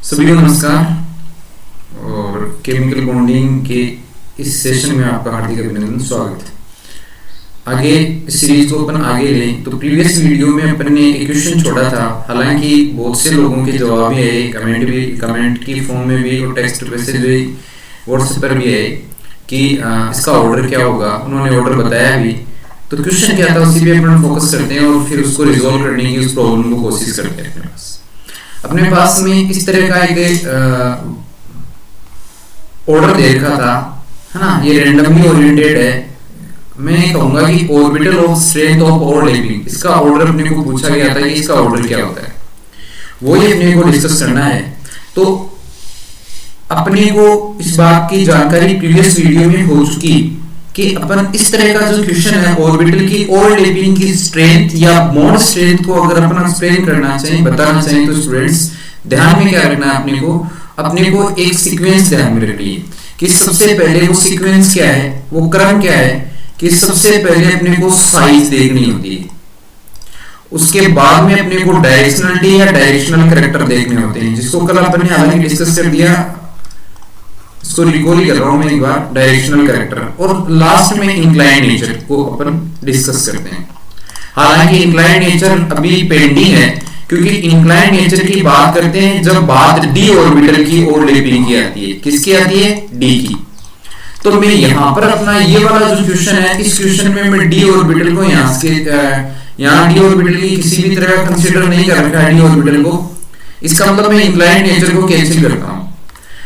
सभी को नमस्कार और केमिकल बॉन्डिंग के इस सेशन में आपका हार्दिक अभिनंदन स्वागत है। आगे सीरीज को अपन आगे लें तो प्रीवियस वीडियो में अपन ने एक क्वेश्चन छोड़ा था, हालांकि बहुत से लोगों के जवाब भी आए, कमेंट की फॉर्म में भी और टेक्स्ट मैसेज भी व्हाट्सएप पर भी आए कि इसका ऑर्डर क्या होगा। उन्होंने ऑर्डर बताया भी, तो क्वेश्चन क्या था उसी पे अपन फोकस करते हैं और फिर उसको रिजॉल्व करने की उस प्रॉब्लम को कोशिश करते हैं। अपने पास में इस तरह का एक ऑर्डर दे रखा था, है ना। ये रैंडमली ओरिएंटेड है। मैं कहूंगा कि orbital of strength of overlapping, इसका ऑर्डर अपने को पूछा गया था कि इसका ऑर्डर क्या होता है, वो ही अपने को डिस्कस करना है। तो अपने को इस बात की जानकारी प्रीवियस वीडियो में हो चुकी कि अपन इस तरह का जो क्वेश्चन है ऑर्बिटल की ओवरलैपिंग की स्ट्रेंथ या बॉन्ड स्ट्रेंथ को अगर अपन एक्सप्लेन करना चाहें, बताना चाहें, तो स्टूडेंट्स ध्यान में क्या रखना है अपने को एक सीक्वेंस ध्यान में रखनी है कि सबसे पहले वो सीक्वेंस क्या है, वो क्रम क्या है कि सबसे पहले अपने को साइज देखनी होती है, उसके बाद में अपने को डायरेक्शनलिटी या डायरेक्शनल कैरेक्टर देखने होते हैं, जिसको कल अपन ने हालांकि डिस्कस कर दिया। इसको रिकॉल ही कर रहा हूं मैं एक बार, डायरेक्शनल कैरेक्टर, और लास्ट में इंक्लाइंड नेचर को अपन डिस्कस करते हैं। हालांकि इंक्लाइंड नेचर अभी पेंडिंग है, क्योंकि इंक्लाइंड नेचर की बात करते हैं जब बात डी ऑर्बिटल की ओवरलैपिंग की आती है। किसकी आती है? डी की। तो मैं यहां पर अपना ये वाला जो क्वेश्चन है, इस क्वेश्चन में मैं डी ऑर्बिटल को यहाँ डी ऑर्बिटल की किसी भी तरह का कंसीडर नहीं कर रखा है डी ऑर्बिटल को। इसका मतलब मैं इंक्लाइंड नेचर को कैंसिल करता हूं।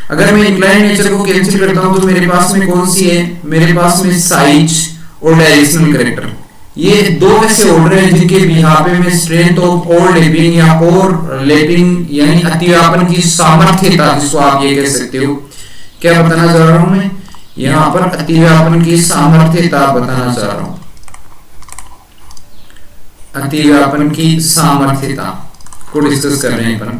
अगर मैं इंक्लाइंड नेचर को कैंसिल करता हूं तो मेरे पास में कौन सी है? मेरे पास में साइज और डायरेक्शनल कैरेक्टर, ये दो ऐसे ऑर्डर हैं जिनके बिहाफ पे मैं स्ट्रेंथ ऑफ ओवरलैपिंग या ओवरलैपिंग यानी अतिव्यापन की सामर्थ्यता, जिसको आप ये कह सकते हो, क्या बताना चाह रहा हूं मैं यहां पर? अतिव्यापन की सामर्थ्यता बताना चाह रहा हूं। अतिव्यापन की सामर्थ्यता को डिस्कस कर रहे हैं अपन।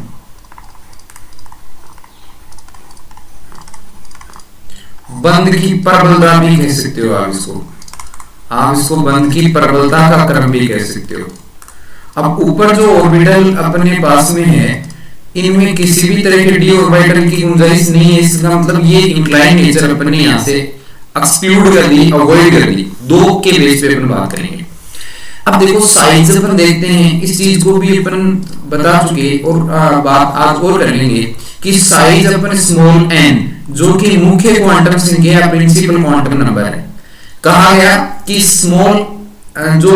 बंध की प्रबलता भी कह सकते हो आप इसको बंध की प्रबलता का क्रम भी कह सकते हो। अब ऊपर जो ऑर्बिटल अपने पास में है, इनमें किसी भी तरह के डी ऑर्बिटल की गुंजाइश नहीं है। इसका मतलब ये इंक्लाइंड नेचर अपने यहां से एक्सक्लूड कर दी, अवॉइड कर दी। दो के बेस पे अपन बात करेंगे। अब देखो साइज अपन देखते हैं, इस चीज को भी अपन बता चुके और बात आज और कर लेंगे कि साइज अपन स्मॉल एन, जो कि मुख्य क्वांटम संख्या या प्रिंसिपल क्वांटम नंबर है, कहा गया कि स्मॉल जो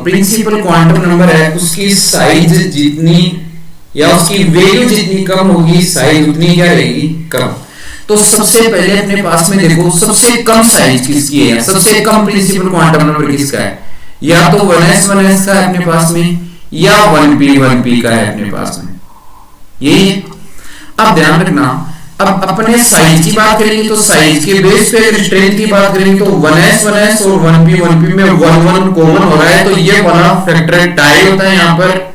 प्रिंसिपल क्वांटम नंबर है उसकी साइज जितनी या उसकी वैल्यू जितनी कम होगी, साइज उतनी क्या रहेगी? कम। तो सबसे पहले अपने पास में देखो सबसे कम साइज किसकी है, सबसे कम प्रिंसिपल क्वांटम नंबर किसका है? या तो 1s का है अपने पास में, या 1p का है अपने पास में, यही है। अब ध्यान रखना, अब अपने साइज की बात करेंगे तो साइज के बेस पे अगर स्ट्रेंथ की बात करेंगे तो 1s और 1p में 1 कॉमन हो रहा है, तो ये वाला फैक्टर टाई होता है। यहाँ पर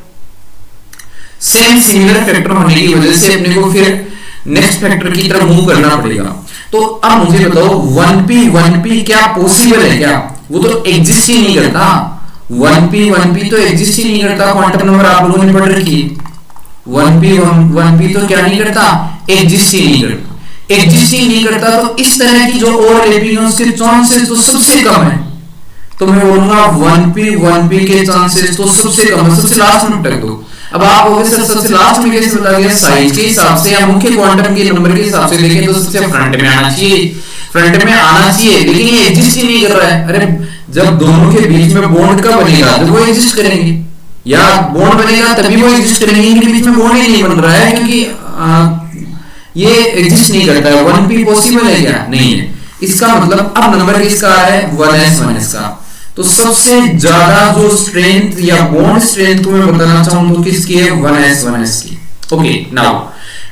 सेम सिमिलर फैक्टर होने की वजह से अपने को फिर नेक्स्ट फैक्टर की तरफ मूव करना पड़ेगा। तो अब मुझे बताओ 1p क्या पॉसिबल है क्या? वो तो एग्जिस्ट ही नहीं करता। 1p तो एग्जिस्ट ही नहीं करता। क्वांटम नंबर आप लोगों ने पढ़ रखी। 1p तो क्या नहीं करता? एग्जिस्ट ही नहीं करता। एग्जिस्ट ही नहीं करता तो इस तरह की जो ओवरलैपिंग है उसके चांसेस तो सबसे कम है। तो मैं बोलूंगा 1p के चांसेस तो सबसे कम है, सबसे लास्ट में रख दो। अब आप कहोगे सर सबसे लास्ट में कैसे बता गया? साइज के हिसाब से या मुख्य क्वांटम के नंबर के हिसाब से देखें तो सबसे फ्रंट में आना चाहिए, लेकिन ये एग्जिस्ट ही नहीं कर रहा है। अरे जब दोनों के बीच में बॉन्ड कब बनेगा? जब वो एग्जिस्ट करेंगे, या बॉन्ड बनेगा तभी वो एग्जिस्ट करेंगे। इनके बीच में बॉन्ड ही नहीं बन रहा है क्योंकि ये एग्जिस्ट नहीं करता है। 1p पॉसिबल है क्या? नहीं है। इसका मतलब अब नंबर किसका है? 1s का। तो सबसे ज्यादा जो स्ट्रेंथ या बॉन्ड स्ट्रेंथ को मैं बताना चाहूं तो किसकी है? 1s की। ओके, नाउ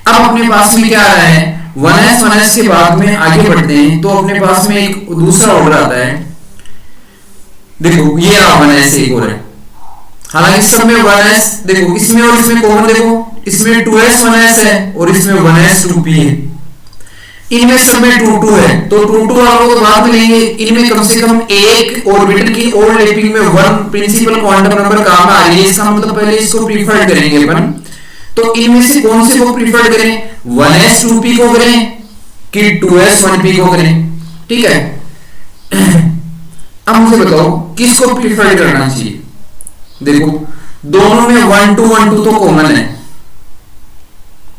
अब अपने पास में क्या आ रहा है? 1s के बाद में आगे बढ़ते हैं तो अपने पास में एक दूसरा ऑर्डर आता है। देखो ये 1s एक और है, हालांकि सब में 1s देखो, इसमें और इसमें कॉमन देखो, इसमें 2s 1s है और इसमें 1s 2p है। इनमें सब में 2 है, तो 2 वालों को बात लेंगे। इनमें कम से कम एक ऑर्बिटल की ओवरलैपिंग में 1 प्रिंसिपल क्वांटम नंबर काम आ रही है। इसका मतलब पहले इसको प्रीफर्ड करेंगे अपन। तो इनमें से कौन से को प्रीफर करें? 1s2p को करें कि 2s1p को करें, ठीक है। अब मुझे बताओ किसको प्रीफर करना चाहिए। देखो दोनों में 1 2 1 2 तो कॉमन है,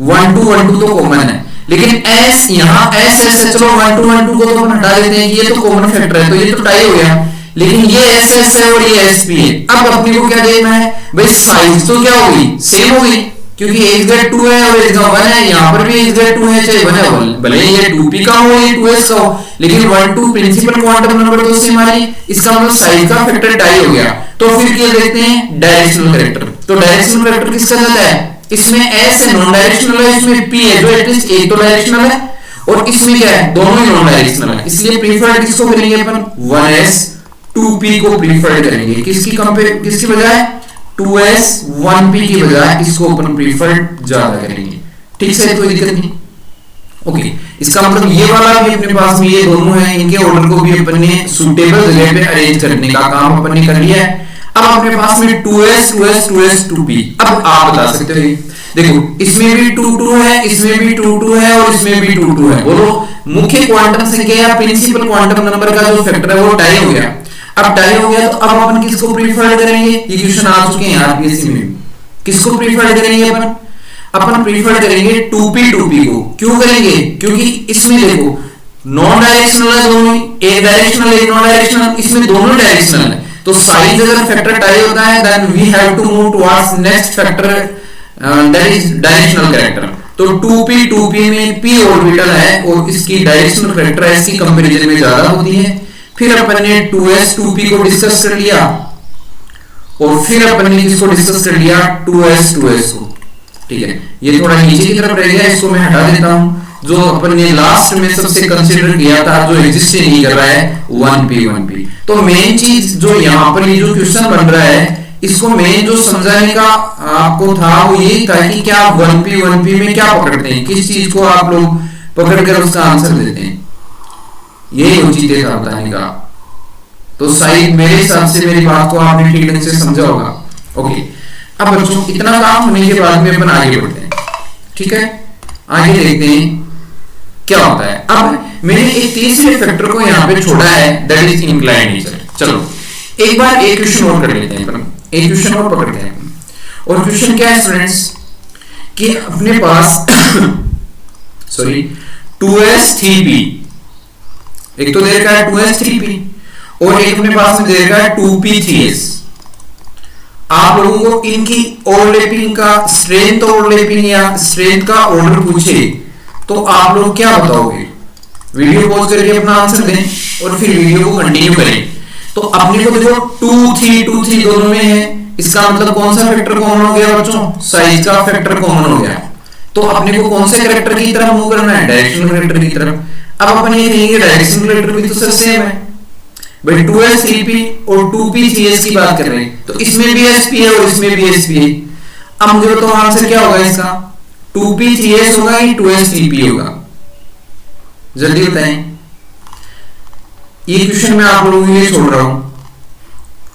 1 2 1 2 तो कॉमन है, लेकिन s यहां s s चलो 1 2 1 2 को तो हटा देते हैं, ये तो कॉमन फैक्टर है तो ये तो टाई हो गया, लेकिन ये s s है और ये s p है। अब अपने को क्या देखना है भाई, साइज तो क्या होगी, सेम होगी, क्योंकि h z 2 है और h 1 है, यहां पर भी h z 2 है चाहे 1 है, भले ये 2p का हो ये 2s का हो, लेकिन 1 2 प्रिंसिपल क्वांटम नंबर तो सेम आ रही, इसका मतलब साइज का फैक्टर टाई हो गया। तो फिर क्या देखते हैं, डायरेक्शनल कैरेक्टर। तो डायरेक्शनल कैरेक्टर किसका ज्यादा है, इसमें s है नॉन डायरेक्शनल है, इसमें p है जो एटलीस्ट एक तो डायरेक्शनल है, और इसमें क्या है दोनों ही नॉन डायरेक्शनल है, इसलिए प्रीफर्ड किसको करेंगे अपन, 1s 2p को प्रीफर्ड करेंगे। किसकी बजाय 2s 1p की बजाय इसको अपन प्रीफर्ड ज्यादा करेंगे, ठीक से, कोई दिक्कत नहीं। ओके, इसका मतलब ये वाला भी अपने पास में, ये दोनों है, इनके ऑर्डर को भी अपन ने सुटेबल जगह पे अरेंज करने का काम अपन ने कर लिया है। अब अपने पास में 2s 2s 2s 2p। अब आप बता सकते हो, देखो इसमें भी 2 2 है, इसमें भी 2 2 है और इसमें भी 2 2 है, बोलो मुख्य क्वांटम संख्या या प्रिंसिपल क्वांटम नंबर का जो फैक्टर है वो टाई हो गया। अब टाई हो गया तो अब अपन किसको प्रीफर करेंगे, ये क्वेश्चन आ चुके हैं आरपीएससी में, किसको प्रीफर करेंगे अपन प्रीफर करेंगे 2p 2p को। क्यों करेंगे, क्योंकि इसमें देखो नॉन डायरेक्शनल है दोनों, एक डायरेक्शनल एक नॉन डायरेक्शनल, इसमें दोनों डायरेक्शनल है, तो साइज अगर फैक्टर टाई होता है then we have to move towards next factor that is directional character. तो 2p 2p में p ऑर्बिटल है और इसकी डायरेक्शनल कैरेक्टर s की कंपैरिजन में ज्यादा होती है। फिर अपन ने 2s 2p को डिस्कस कर लिया और फिर अपन ने किसको डिस्कस कर लिया, 2s 2s को, ठीक है। ये थोड़ा नीचे की तरफ रह गया, इसको मैं हटा देता हूं। जो अपन ने लास्ट में सबसे कंसीडर किया था, जो एग्जिस्ट नहीं कर रहा है, 1p 1p। तो मेन चीज जो यहाँ पर ये जो क्वेश्चन बन रहा है, इसको मेन जो समझाने का आपको था वो ये था कि क्या 1p 1p में क्या पकड़ते हैं, किस चीज को आप लोग पकड़ कर उसका आंसर देते हैं, यही उचित था बताने का। तो शायद मेरे हिसाब से मेरी बात को आपने ठीक ढंग से समझा होगा। ओके, अब बच्चों इतना काम होने के बाद में अपन आगे बढ़ते हैं, ठीक है। आगे देखते हैं क्या होता है। अब मैंने एक तीसरे फैक्टर को यहाँ पे छोड़ा है, दैट इज इंक्लाइंड नेचर। चलो एक बार एक क्वेश्चन और कर लेते हैं अपन, एक क्वेश्चन और पकड़ते हैं। और क्वेश्चन क्या है स्टूडेंट्स, कि अपने पास सॉरी 2s 3p, एक तो दे रखा है 2s 3p और एक अपने पास में दे रखा है 2p 3s। आप लोगों को इनकी ओवरलैपिंग का स्ट्रेंथ ओवरलैपिंग या स्ट्रेंथ का ऑर्डर पूछे तो आप लोग क्या बताओगे, वीडियो पॉज करके अपना आंसर दें और फिर वीडियो को कंटिन्यू करें। तो अपने को देखो 2 3 2 3 दोनों में है, इसका मतलब कौन सा फैक्टर कॉमन हो गया बच्चों, साइज का फैक्टर कॉमन हो गया। तो अपने को कौन से कैरेक्टर की तरफ मूव करना है, डायरेक्शनल कैरेक्टर की तरफ। अब अपन ये कहेंगे डायरेक्शनल कैरेक्टर भी तो सर सेम है भाई, 2s 3p और 2p 3s की बात कर रहे हैं, तो इसमें भी sp है और इसमें भी sp है। अब मुझे बताओ आंसर क्या होगा इसका, 2p 3s होगा या 2s 3p होगा, जल्दी बताएं। ये क्वेश्चन मैं आप लोगों के लिए छोड़ रहा हूं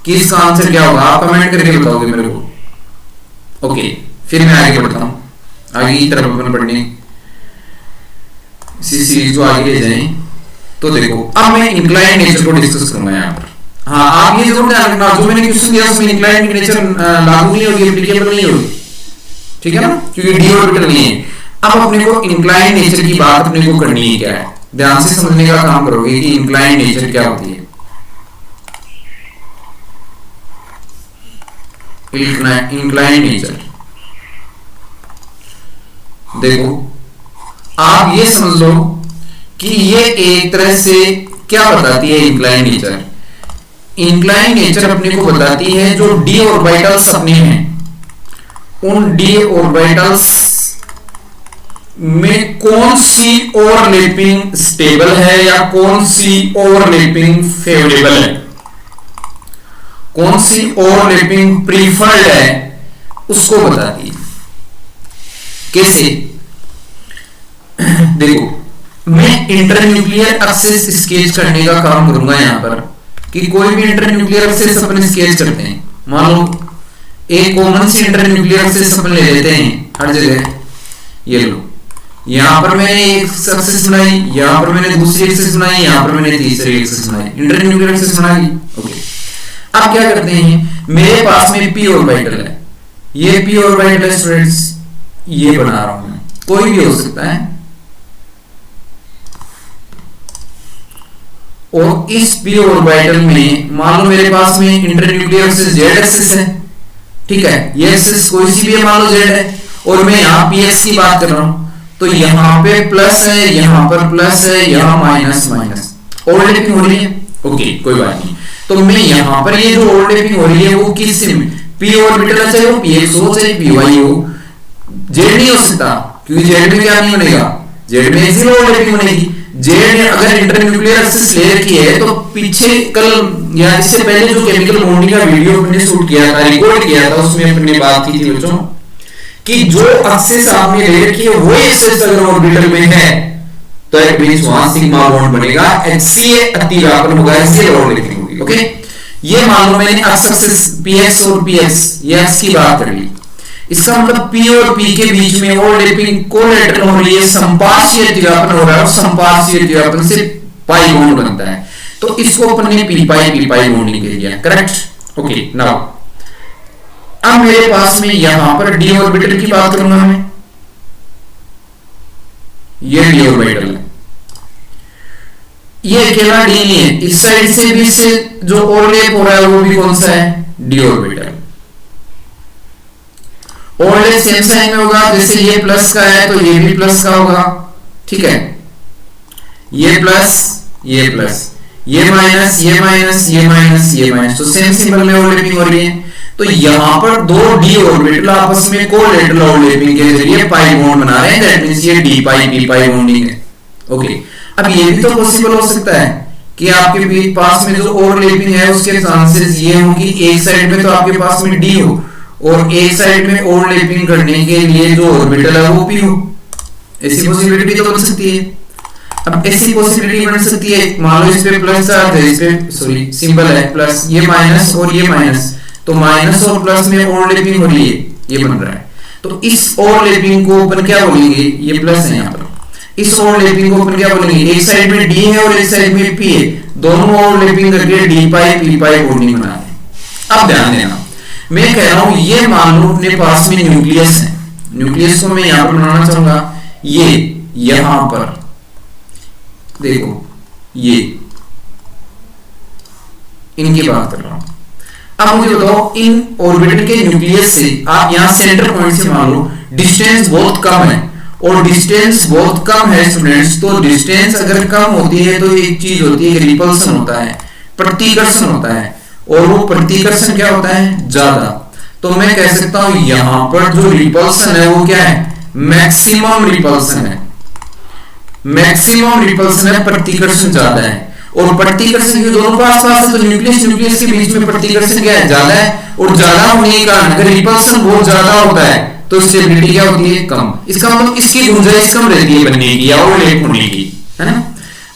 कि इसका आंसर क्या होगा, आप कमेंट करके बताओगे मेरे को। ओके, फिर मैं आगे बढ़ता हूं, आगे की तरफ अपन बढ़ने इसी सीरीज को आगे ले जाएं। तो देखो अब मैं इंक्लाइंड नेचर को डिस्कस करूंगा यहाँ पर। हाँ, आप ये जरूर ध्यान रखना, जो मैंने क्वेश्चन दिया उसमें इंक्लाइंड नेचर लागू नहीं होगी, एप्लीकेबल नहीं होगी, ठीक है ना, क्योंकि डी ऑर्बिटल नहीं है। अब अपने को इंक्लाइंड नेचर की बात अपने को करनी है, क्या है ध्यान से समझने का काम करोगे कि इंक्लाइंड नेचर क्या होती है। इंक्लाइंड नेचर देखो आप ये समझ लो कि ये एक तरह से क्या बताती है इंक्लाइंड नेचर। इंक्लाइंड नेचर अपने को बताती है जो डी ऑर्बिटल्स अपने हैं, उन डी ऑर्बिटल्स में कौन सी ओवरलैपिंग स्टेबल है या कौन सी ओवरलैपिंग फेवरेबल है, कौन सी ओवरलैपिंग प्रीफर्ड है, उसको बताती है। कैसे, देखो मैं इंटरन्यूक्लियर एक्सिस स्केच करने का काम करूंगा यहां पर, कि कोई भी इंटरन्यूक्लियर एक्सिस अपन स्केच करते हैं। मान लो एक कॉमन सी इंटरन्यूक्लियर एक्सिस अपन ले लेते हैं हर जगह, ये लो यहां पर मैंने एक एक्सिस बनाई, यहां पर मैंने दूसरी एक्सिस बनाई, यहां पर मैंने तीसरी एक्सिस बनाई, इंटरन्यूक्लियर एक्सिस बनाई। ओके, अब क्या करते हैं, मेरे पास में पी ऑर्बिटल है, ये पी ऑर्बिटल है स्टूडेंट्स, ये बना रहा हूं मैं, कोई भी हो सकता है। और इस पी ऑर्बिटल में मान लो मेरे पास में इंटरन्यूक्लियर एक्सिस जेड एक्सिस है, ठीक है, ये एक्सिस कोई सी भी मान लो जेड है, और मैं यहाँ पी एक्स की बात कर रहा हूं, तो यहाँ पे प्लस है, यहाँ पर प्लस है, यहाँ माइनस माइनस, ओवरलैपिंग हो रही है। ओके, कोई बात नहीं। तो मैं यहाँ पर ये जो ओवरलैपिंग हो रही है वो किस से, पी ऑर्बिटल चाहे वो पी एक्स हो चाहे पी वाई हो, जेड नहीं हो सकता, क्योंकि जेड में क्या नहीं बनेगा, जेड में जीरो ओवरलैपिंग बनेगी। जेड ने अगर इंटरन्यूक्लियर एक्सिस ले रखी है तो पीछे कल या इससे पहले जो केमिकल बॉन्डिंग का वीडियो हमने शूट किया था, रिकॉर्ड किया था, उसमें अपने बात की थी बच्चों कि जो एक्सिस आपने ले रखी है वो एक्सिस अगर ऑर्बिटल में है तो इट मींस वहां सिग्मा बॉन्ड बनेगा, HCA अतिव्यापन होगा, ऐसे ओवरलैपिंग होगी। ओके, ये मान लो मैंने एक्सिस px और px ये x की बात कर ली, इसका मतलब p और p के बीच में ओवरलैपिंग कोलैटरल हो रही है, संपार्श्विक अतिव्यापन हो रहा है, और संपार्श्विक अतिव्यापन से पाई बॉन्ड बनता है, तो इसको अपन ने p पाई बॉन्डिंग कह दिया, करेक्ट। ओके, नाउ अब मेरे पास में यहां पर d ऑर्बिटल की बात करूंगा मैं, ये d ऑर्बिटल है, ये अकेला d नहीं है, इस साइड से भी से जो ओवरलैप हो रहा है वो भी कौन सा है, d orbital. Overlap same sign में होगा, जैसे ये प्लस का है तो ये भी प्लस का होगा, ठीक है, ये प्लस ये प्लस, ये माइनस ये माइनस ये माइनस ये माइनस, तो सेम सिंबल में ओवरलैपिंग हो रही है। तो यहां पर दो d ऑर्बिटल आपस में कोलैटरल ओवरलैपिंग के जरिए पाई बॉन्ड बना रहे हैं, दैट मींस ये d पाई p पाई बॉन्डिंग है। ओके, अब ये भी तो पॉसिबल हो सकता है कि आपके बीच पास में जो ओवरलैपिंग है उसके चांसेस ये हो कि एक साइड में तो आपके पास में d हो और एक साइड में ओवरलैपिंग करने के लिए जो ऑर्बिटल है वो p हो, ऐसी पॉसिबिलिटी तो बन सकती है। अब ऐसी पॉसिबिलिटी बन सकती है, मान लो इस पे प्लस चार्ज है, इस पे सॉरी सिंबल है प्लस, ये माइनस और ये माइनस, तो माइनस और प्लस में ओवरलैपिंग हो रही है, ये बन रहा है, तो इस ओवरलैपिंग को अपन क्या बोलेंगे, ये प्लस है यहाँ पर, इस ओवरलैपिंग को अपन क्या बोलेंगे, एक साइड में d है और एक साइड में p है, दोनों ओवरलैपिंग करके d पाई p पाई बॉन्डिंग बना रहे हैं। अब ध्यान देना, मैं कह रहा हूं ये मान लो अपने पास में न्यूक्लियस है, न्यूक्लियस को मैं यहां पर बनाना चाहूंगा, ये यहां पर देखो, ये इनकी बात कर रहा हूं। अब मुझे बताओ इन ऑर्बिटल के न्यूक्लियस से आप यहां सेंटर पॉइंट से मान लो डिस्टेंस बहुत कम है, और डिस्टेंस बहुत कम है स्टूडेंट्स, तो डिस्टेंस अगर कम होती है तो एक चीज होती है रिपल्सन होता है, प्रतिकर्षण होता है, और वो प्रतिकर्षण क्या होता है, ज्यादा। तो मैं कह सकता हूं यहां पर जो रिपल्सन है वो क्या है, मैक्सिमम रिपल्सन है, मैक्सिमम रिपल्सन है, प्रतिकर्षण ज्यादा है, और प्रतिकर्षण के दोनों पास पास है तो न्यूक्लियस न्यूक्लियस के बीच में प्रतिकर्षण क्या है, ज्यादा है, और ज्यादा होने के कारण अगर रिपल्सन बहुत ज्यादा होता है तो स्टेबिलिटी क्या होती है, कम। इसका मतलब इसकी गुंजाइश कम रहती है बनने की या ओवरलैप होने की, है ना।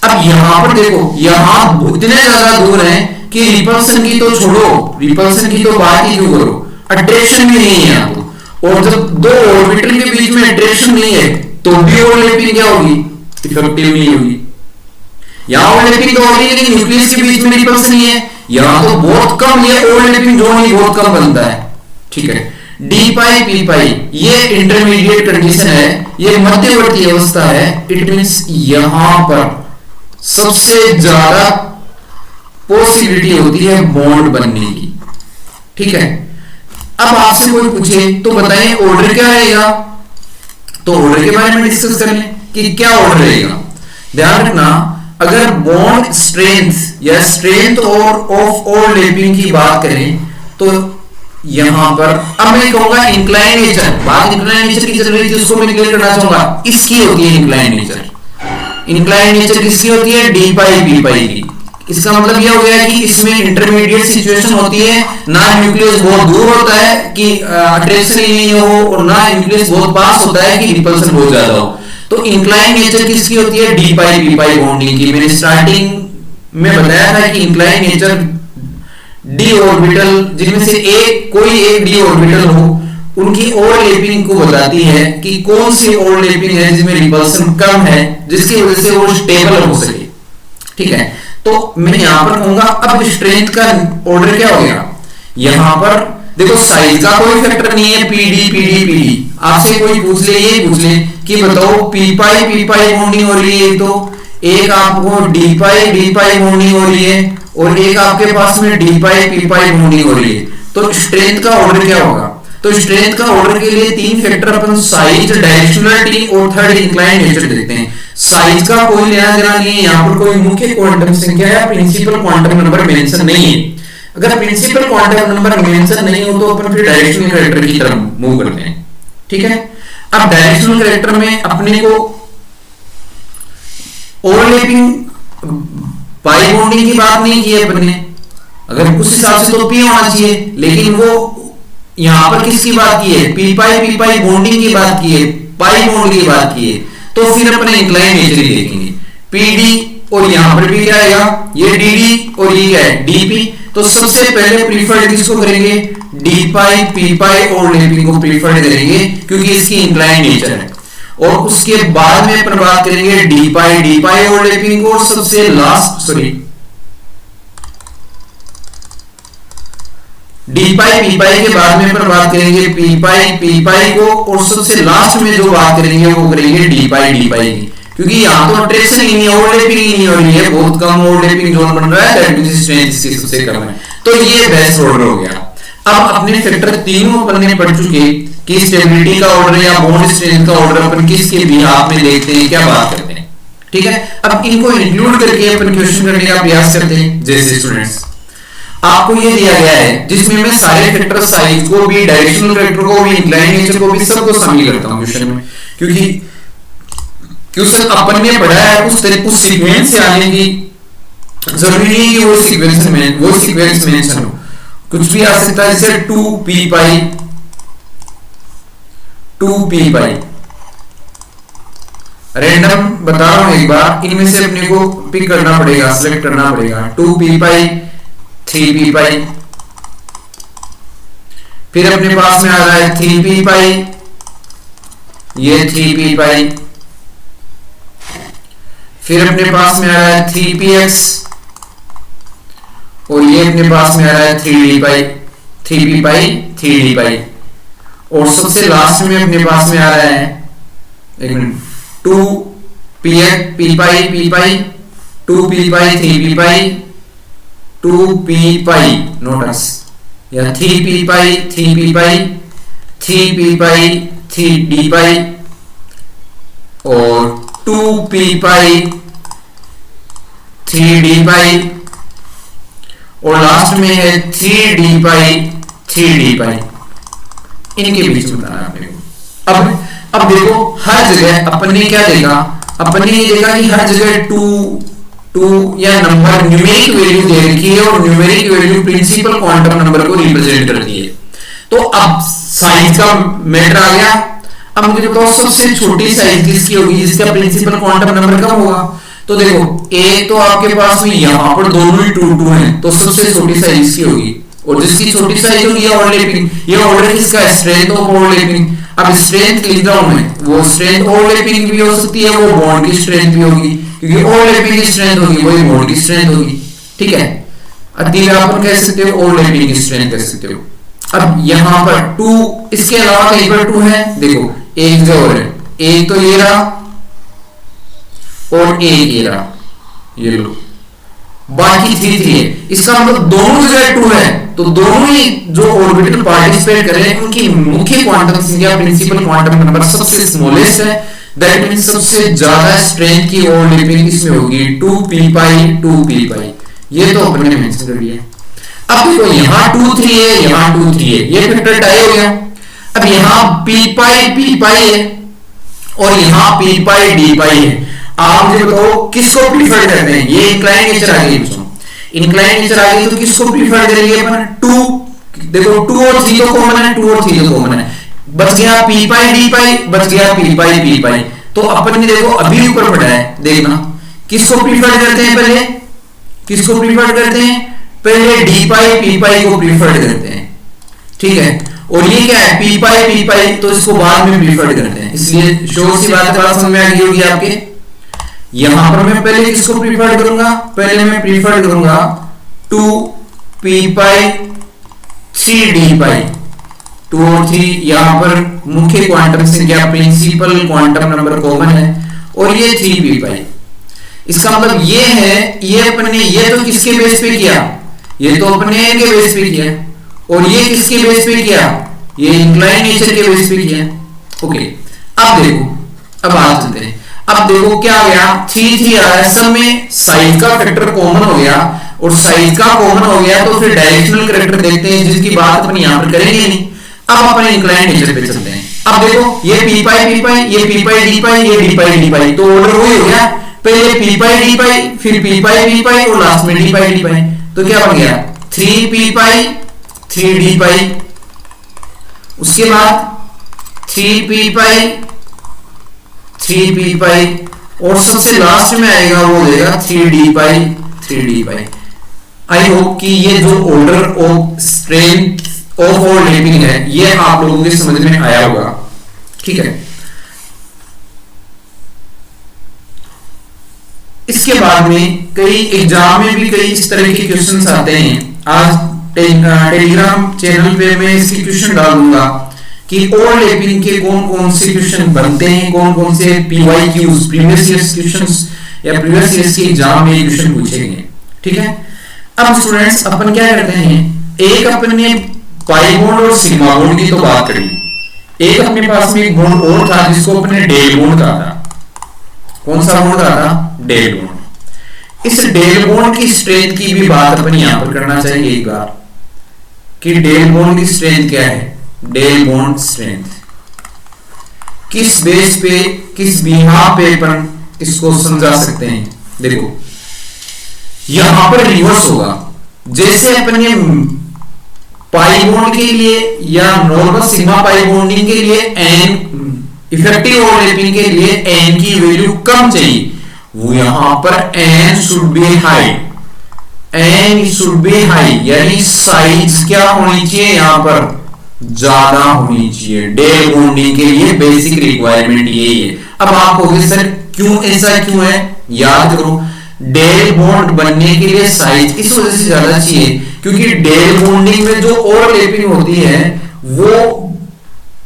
अब यहां पर देखो, यहां इतने ज्यादा दूर है कि रिपल्सन की तो छोड़ो, रिपल्सन की तो बात ही क्यों करो, अट्रैक्शन भी नहीं है यहां तो, और जब दो ऑर्बिटल के बीच में अट्रैक्शन नहीं है तो भी ओवरलैपिंग क्या होगी, इफेक्टिव नहीं होगी। यहां ओवरलैपिंग तो होगी लेकिन न्यूक्लियस के बीच में रिपल्सन नहीं है, यहां तो बहुत कम, ये ओवरलैपिंग जोन ही बहुत कम बनता है, ठीक है। d पाई p पाई ये इंटरमीडिएट कंडीशन है, ये मध्यवर्ती अवस्था है, इट मींस यहां पर सबसे ज्यादा पॉसिबिलिटी होती है बॉन्ड बनने की, ठीक है। अब आपसे कोई पूछे तो बताएं ऑर्डर क्या रहेगा, तो ऑर्डर के बारे में डिस्कस कर लें कि क्या ऑर्डर रहेगा। ध्यान रखना, अगर बॉन्ड स्ट्रेंथ या स्ट्रेंथ और ऑफ ओवरलैपिंग की बात करें तो यहां पर अब मैं कहूंगा इंक्लाइन नेचर, बात इंक्लाइन नेचर की चल रही थी उसको मैं क्लियर करना चाहूंगा, इसकी होती है इंक्लाइन नेचर। इंक्लाइन नेचर किसकी होती है, d पाई p पाई की। इसका मतलब यह हो गया कि इसमें इंटरमीडिएट सिचुएशन होती है, ना न्यूक्लियस बहुत दूर होता है कि अट्रैक्शन ही नहीं हो, और ना न्यूक्लियस बहुत पास होता है कि रिपल्सन बहुत ज्यादा हो। तो इंक्लाइन नेचर किसकी होती है, d पाई p पाई बॉन्डिंग की। मैंने स्टार्टिंग में बताया था कि इंक्लाइन नेचर d ऑर्बिटल जिनमें से एक कोई एक d ऑर्बिटल हो उनकी ओवरलैपिंग को बताती है कि कौन सी ओवरलैपिंग है जिसमें रिपल्सन कम है, जिसकी वजह से वो स्टेबल हो सके। ठीक है, तो मैं यहां पर कहूंगा अब स्ट्रेंथ का ऑर्डर क्या हो गया, यहां पर देखो साइज का कोई फैक्टर नहीं है, पीडी पीडी पीडी। आपसे कोई पूछ ले, ये पूछ ले कि बताओ पी पाई बॉन्डिंग हो रही है, तो एक आपको डी पाई बॉन्डिंग हो रही है और एक आपके पास में डी पाई पी पाई बॉन्डिंग हो रही है, तो स्ट्रेंथ का ऑर्डर क्या होगा। तो स्ट्रेंथ का ऑर्डर के लिए तीन फैक्टर अपन साइज, डायरेक्शनलिटी और थर्ड इंक्लाइन नेचर देखते हैं। साइज का कोई लेना देना नहीं है, यहाँ पर कोई मुख्य क्वांटम संख्या या प्रिंसिपल क्वांटम नंबर मेंशन नहीं है। अगर प्रिंसिपल क्वांटम नंबर मेंशन नहीं हो तो अपन फिर डायरेक्शनल कैरेक्टर की तरफ मूव करते हैं। ठीक है, अब डायरेक्शनल कैरेक्टर में अपने को ओवरलैपिंग पाई बॉन्डिंग की बात नहीं की है अपन ने, अगर उस हिसाब से तो पी होना चाहिए, लेकिन वो यहां पर किसकी बात की है, पी पाई बॉन्डिंग की बात की है, पाई बॉन्ड की बात की है, तो फिर अपने इंक्लाइन नेचर ही देखेंगे पीडी, और यहां पर भी क्या आएगा, ये डीडी और ये क्या है डीपी। तो सबसे पहले प्रीफर्ड किसको करेंगे, डी पाई पी पाई ओवरलैपिंग को प्रीफर्ड करेंगे क्योंकि इसकी इंक्लाइन नेचर है, और उसके बाद में अपन बात करेंगे डी पाई ओवरलैपिंग को, और सबसे लास्ट सॉरी डी पाई पी पाई के बाद में अपन बात करेंगे पी पाई को, और सबसे लास्ट में जो बात करेंगे वो करेंगे डी पाई की, क्योंकि यहां तो अट्रैक्शन ही नहीं, ओवरलैपिंग ही नहीं हो रही है, बहुत कम ओवरलैपिंग जोन बन रहा है, दैट मींस स्ट्रेंथ इसकी सबसे कम है। तो ये बेस्ट ऑर्डर हो गया। अब अपने फैक्टर तीनों अपन ने पढ़ चुके कि स्टेबिलिटी का ऑर्डर या बॉन्ड स्ट्रेंथ का ऑर्डर अपन किसके बिहाफ में देखते हैं, क्या बात करते हैं। ठीक है, अब इनको इंक्लूड करके अपन क्वेश्चन करने का प्रयास करते हैं। जैसे स्टूडेंट्स आपको ये दिया गया है जिसमें मैं सारे फैक्टर साइज को भी, डायरेक्शनल फैक्टर को भी, इंक्लाइन नेचर को भी, सबको शामिल करता हूं क्वेश्चन में, क्योंकि क्वेश्चन अपन ने पढ़ा है उस सीक्वेंस से आने की जरूरी नहीं है कि वो सीक्वेंस मेंशन हो, कुछ भी आ सकता है। जैसे 2p पाई रैंडम बता रहा हूं एक बार, इनमें से अपने को पिक करना पड़ेगा, सिलेक्ट करना पड़ेगा। 2p पाई 3p पाई, फिर अपने पास में आ रहा है 3p पाई, ये 3p पाई, फिर अपने पास में आ रहा है 3px, और ये अपने पास में आ रहा है 3p पाई 3d पाई, और सबसे लास्ट में अपने पास में आ रहा है एक मिनट 2p पाई 2p पाई 3p पाई 2p पाई नोटस, या 3p पाई 3p पाई 3p पाई 3d पाई, और 2p पाई 3d पाई, और लास्ट में है 3d पाई 3d पाई। इनके बीच में बताना आपने को। अब देखो हर जगह अपन ने क्या देखा, अपन ने ये देखा कि हर जगह 2 या नंबर न्यूमेरिक वैल्यू दे रखी है, और numeric value principal quantum number को रिप्रेजेंट करती है। तो अब साइज का मैटर आ गया। अब मुझे बताओ सबसे छोटी साइज किसकी होगी जिसका प्रिंसिपल क्वांटम नंबर कम होगा। तो देखो एक तो आपके पास में यहाँ पर दोनों ही 2 हैं, तो सबसे छोटी साइज इसकी होगी, और जिसकी छोटी साइज होगी ये ओवरलैपिंग, ये ऑर्डर किसका है, स्ट्रेंथ ऑफ ओवरलैपिंग। अब स्ट्रेंथ लिख रहा हूं मैं, वो स्ट्रेंथ ओवरलैपिंग भी हो सकती है, वो बॉन्ड की स्ट्रेंथ भी होगी, क्योंकि ओवरलैपिंग की स्ट्रेंथ होगी वही बॉन्ड की स्ट्रेंथ होगी। ठीक है, अतीब आप कह सकते हो ओवरलैपिंग की स्ट्रेंथ कह सकते हो। अब यहां पर 2, इसके अलावा कहीं पर 2 है, देखो एक जो और है, एक तो ये रहा और एक ये रहा, ये लो, बाकी 3 है। इसका मतलब दोनों जगह 2 है, तो दोनों ही जो ऑर्बिटल पार्टिसिपेट कर रहे हैं उनकी मुख्य क्वांटम संख्या प्रिंसिपल क्वांटम नंबर सबसे स्मॉलेस्ट है, दैट मींस सबसे ज्यादा स्ट्रेंथ की ओवरलैपिंग इसमें होगी 2p पाई। ये तो अपन ने मेंशन कर दिया। अब देखो यहाँ 2 3 है, यहाँ 2 3 है, ये फैक्टर टाई हो गया। अब यहाँ p पाई है और यहाँ p पाई d पाई है। आप मुझे बताओ किसको प्रीफर करते हैं, ये इंक्लाइन नेचर आ गई, इंक्लाइन नेचर आ गई तो किसको प्रीफर करेंगे अपन, 2 देखो 2 और 3 तो कॉमन है, 2 और 3 तो कॉमन है, बच गया p पाई d पाई, बच गया p पाई। तो अपन ने देखो अभी ऊपर पढ़ा है, देखना किसको प्रीफर करते हैं, पहले किसको प्रीफर करते हैं, पहले d पाई p पाई को प्रीफर करते हैं। ठीक है, और ये क्या है, पी पाई, तो इसको बाद में प्रीफर्ड करते हैं, इसलिए श्योर सी बात समझ में आ गई होगी आपके। यहां पर मैं पहले किसको प्रीफर्ड करूंगा, पहले मैं प्रीफर्ड करूंगा 2p पाई 3d पाई, 2 और 3 यहां पर मुख्य क्वांटम संख्या प्रिंसिपल क्वांटम नंबर कॉमन है, और ये 3p पाई। इसका मतलब ये है, ये अपने ये तो किसके बेस पे किया, ये तो अपने के बेस पे किया, और ये किसके बेस पे किया, ये इंक्लाइन नेचर के बेस पे किया। ओके, अब देखो, अब बात चलते हैं। अब देखो क्या हो गया, 3 आ रहा है, सब में साइज का फैक्टर कॉमन हो गया, और साइज का कॉमन हो गया तो फिर डायरेक्शनल कैरेक्टर देखते हैं, जिसकी बात अपन यहां पर करेंगे नहीं। अब अपने इंक्लाइन नेचर पे चलते हैं। अब देखो ये पी पाई, ये पी पाई डी पाई, ये डी पाई, तो ऑर्डर वही हो गया, पहले पी पाई डी पाई, फिर पी पाई और लास्ट में डी पाई। तो क्या बन गया, 3p पाई 3d पाई, उसके बाद 3p पाई 3p पाई, और सबसे लास्ट में आएगा वो देगा 3d pi 3d pi. I hope कि ये जो order of strength of overlapping है ये आप लोगों के समझ में आया होगा। ठीक है, इसके बाद में कई एग्जाम में भी कई इस तरह के क्वेश्चंस आते हैं। आज टेलीग्राम चैनल पे मैं इसकी क्वेश्चन डालूंगा कि ओवरलैपिंग के कौन कौन से क्वेश्चन बनते हैं, कौन कौन से PYQs प्रीवियस ईयर्स क्वेश्चंस या प्रीवियस ईयर्स के एग्जाम में क्वेश्चन पूछे गए। ठीक है, अब स्टूडेंट्स अपन क्या करते हैं, एक अपन ने पाई बॉन्ड और सिग्मा बॉन्ड की तो बात करी, एक अपने पास में एक बॉन्ड और था जिसको अपने डेल बॉन्ड कहा था। कौन सा बॉन्ड कहा था, डेल बॉन्ड। इस डेल बॉन्ड की स्ट्रेंथ की भी बात अपन यहां पर करना चाहिए एक बार, कि डेल बॉन्ड की स्ट्रेंथ क्या है, डेल बॉन्ड स्ट्रेंथ किस बेस पे, किस बिहाफ पे अपन इसको समझा सकते हैं। देखो यहां पर रिवर्स होगा, जैसे अपन ने पाई बॉन्ड के लिए या नॉर्मल सिग्मा पाई बॉन्डिंग के लिए एन, इफेक्टिव ओवरलैपिंग के लिए एन की वैल्यू कम चाहिए, वो यहां पर n should be high, n should be high, यानी साइज क्या होनी चाहिए, यहां पर ज्यादा होनी चाहिए। डेल बॉन्डिंग के लिए बेसिक रिक्वायरमेंट यही है। अब आप कहोगे सर क्यों, ऐसा क्यों है, याद करो डेल बॉन्ड बनने के लिए साइज इस वजह से ज्यादा चाहिए क्योंकि डेल बॉन्डिंग में जो ओवरलैपिंग होती है वो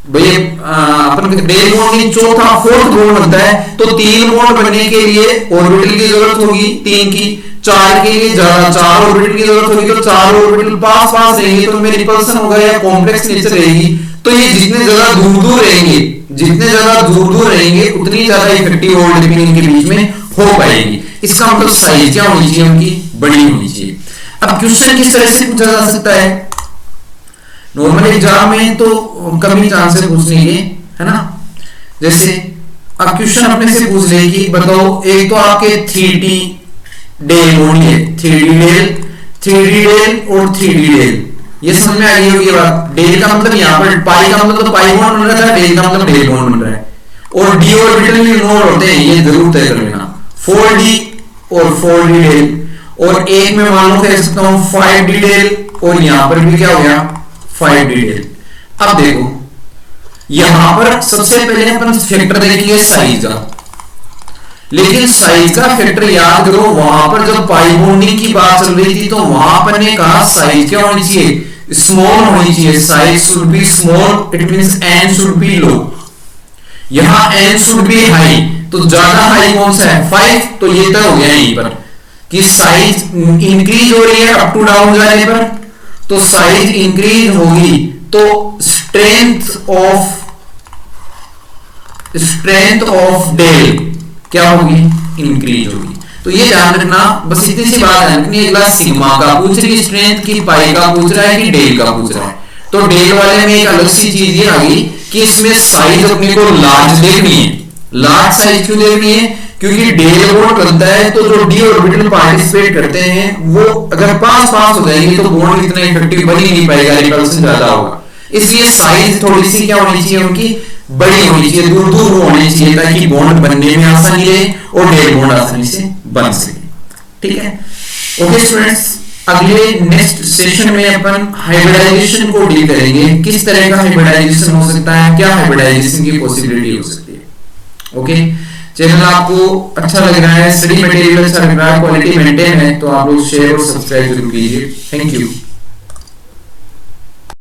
भाई अपन डेल बॉन्डिंग चौथा फोर्थ बॉन्ड बनता है, तो 3 बॉन्ड बनने के लिए ऑर्बिटल की जरूरत होगी 3 की, 4 के लिए ज्यादा 4 ऑर्बिटल की जरूरत होगी, तो 4 ऑर्बिटल पास रहेंगे तो उनमें रिपल्सन होगा या कॉम्प्लेक्स नेचर रहेगी। तो ये जितने ज्यादा दूर रहेंगे, जितने ज्यादा दूर रहेंगे उतनी ज्यादा इफेक्टिव ओवरलैपिंग इनके बीच में हो पाएगी। इसका मतलब साइज क्या होनी चाहिए, उनकी बड़ी होनी चाहिए। अब क्वेश्चन किस तरह से पूछा जा सकता है, नॉर्मल एग्जाम में तो कम ही चांस है पूछने के, है ना। जैसे अब क्वेश्चन अपने से पूछ ले कि बताओ, एक तो आपके 3D डेल बॉन्ड है, 3D डेल और 3D डेल, ये समझ में आ गई होगी बात। डेल का मतलब यहाँ पर पाई का मतलब तो पाई बॉन्ड बन रहा था, डेल का मतलब डेल बॉन्ड बन रहा है, और डी ऑर्बिटल में इग्नोर होते हैं, ये जरूर तय कर लेना। 4D और 4D डेल, और एक में मान लो कह सकता हूं 5D डेल, और यहां पर भी क्या हो गया 5D डेल। अब देखो यहां पर सबसे पहले अपन फैक्टर देखेंगे साइज का, लेकिन साइज का फैक्टर याद करो, वहां पर जब पाई बॉन्डिंग की बात चल रही थी तो वहां अपन ने कहा साइज क्या होनी चाहिए, स्मॉल होनी चाहिए, size should be small, it means n should be low. यहां n शुड बी हाई, तो ज्यादा हाई कौन सा है 5, तो ये तय हो गया यहीं पर कि साइज इंक्रीज हो रही है अप टू डाउन जाने पर, तो साइज इंक्रीज होगी तो स्ट्रेंथ ऑफ डेल क्या होगी, इंक्रीज होगी। तो ये ध्यान रखना, बस इतनी सी बात ध्यान रखनी। अगला सिग्मा का पूछ रही है स्ट्रेंथ की, पाई का पूछ रहा है कि डेल का पूछ रहा है, तो डेल वाले में एक अलग सी चीज ये आ गई कि इसमें साइज अपने को लार्ज देखनी है। लार्ज साइज क्यों देखनी है, क्योंकि डेल बॉन्ड बनता है तो जो डी ऑर्बिटल पार्टिसिपेट करते हैं वो अगर पास हो जाएंगे तो बॉन्ड इतना इफेक्टिव बन ही नहीं पाएगा, रिपल्सन ज्यादा होगा। इसलिए साइज थोड़ी सी क्या होनी चाहिए, उनकी बड़ी होनी चाहिए, दूर होनी चाहिए, ताकि बॉन्ड बनने में आसानी रहे और डेल बॉन्ड आसानी से बन सके। ठीक है, ओके स्टूडेंट्स, अगले नेक्स्ट सेशन में अपन हाइब्रिडाइजेशन को डील करेंगे, किस तरह का हाइब्रिडाइजेशन हो सकता है, क्या हाइब्रिडाइजेशन की पॉसिबिलिटी हो सकती है। ओके, चैनल आपको अच्छा लग रहा है, स्टडी मटेरियल अच्छा लग रहा है, क्वालिटी मेंटेन है, तो आप लोग शेयर और सब्सक्राइब जरूर कीजिए। Thank you.